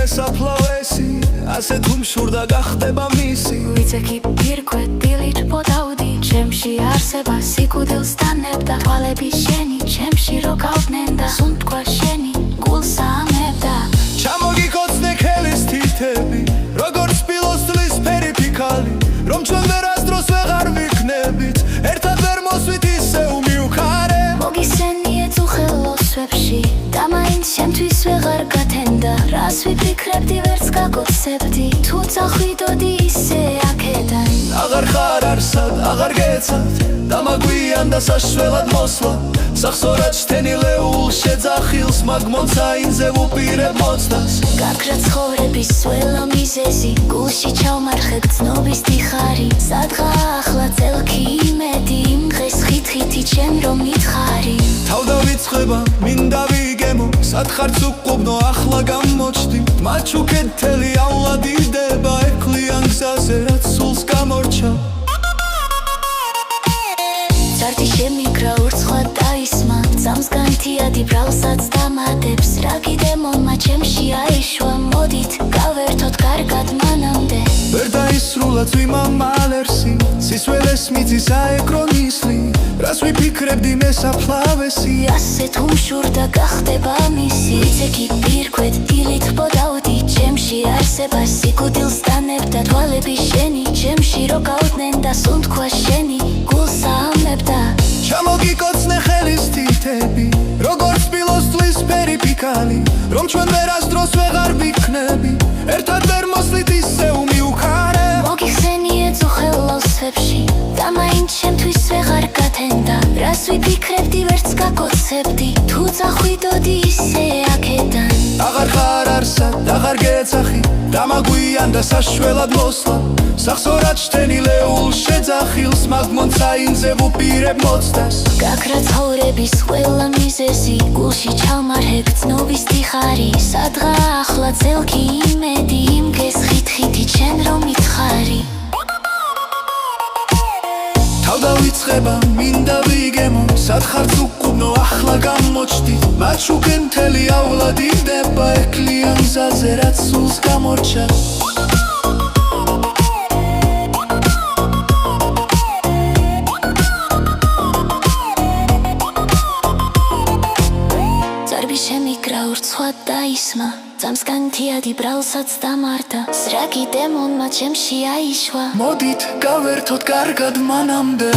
მესაფლავესი ასე თუ მშურდა გახდება მისი ვიცექი პირქვე დილით ბოდავდი ჩემში არსება სიკვდილს დანებდა თვალები შენი ჩემში რო გავდნენ და სუნთქვა შენი გულს ამებდა ჩამოგიკოცნე ხელის თითები როგორც სპილოსტლის ფერი ფიქალი რომ ჩვენ ვერასდროს ვეღარ ვიქნებით ერთად ვერ მოსვით ისე უმიუქარე მოგისენიე წუხელოსვებში და მაინც შემთვის ვეღარ გათენდა რას ვიფიქრებდი ვერც გაგოცებდი თუ წახვიდოდი ისე აქედან აღარ ხარ არსად აღარ გეცად დამაგვიანდა საშველად მოსვლა სახსორად შთენილეულ შეძახილს მაგ მომცაინზე ვუპირებ მოცდას გაქრა ცხოვრების სველა მიზეზი გულში ჩავმარხებ ცნობის დიხარი სადღა ახლა წელქი იმედი იმ დღეს ხით-ხითი ჩემ რომ მითხარი თავდავიწყება მინდა ვიგემო სათხარც უყუბნო ახლა გამოჩდი მაჩუქეთელი ავლადიდება ეკლიან გზაზე რაც სულს გამორჩა წარდი შემიგრა ურცხვა დაისმა ძამს განთიადი ბრალსაც დამატებს რა კიდემონმა ჩემში აიშვა მოდით გავერთოთ კარგად მანამდე ვერ დაისრულა წვიმა მალერსი სისველეს მიწის აეკრონისლი რას ვიფიქრებდი მესაფლავესი ასე თუ მშურდა გახდება მისი ვიცექი პირქვეთ დილით ბოდავდი ჩემში არსება სიკვდილს დანებდა თვალები შენი ჩემში რო გავდნენ და სუნთქვა შენი გულს ამებდა ჩამოგიკოცნე ხელის თითები როგორც სპილოსტლის ფერი ფიქალი რომ ჩვენ ვერასდროს ვეღარ ვიქნები ერთად ვერ მოსვლით ისე უმიუქარე მოგიხსენიე წუხელოსვებში და მაინც შემთვის ვეღარ გათენდა რას ვიფიქრებდი ვერც გაგოცებდი თუ წახვიდოდი ისე აქედან აღარ ხარ არსად აღარ გეცახი დამაგვიანდა საშველად მოსვლა სახსორად შთენილეულ შეძახილს მაგ მომცაინზე ვუპირებ მოცდას გაქრა ცხოვრების ყველა მიზეზი გულში ჩავმარხებ ცნობის დიხარი სადღა ახლა წელქი იმედი იმ დღეს ხით-ხითი ჩემ რომ მითხარი თავდავიწყება მინდა ვიგემო სათხარც უყუბნო ახლა გამოჩდი მაჩუქენთელი ავლადიდება ეკლიან გზაზე რაც სულს გამორჩა წარბი შემიგრა ურცხვა დაისმა ძამს განთიადი ბრალსაც დამარდა სრაგი დემონმა ჩემში აიშვა მოდით გავერთოთ კარგად მანამდე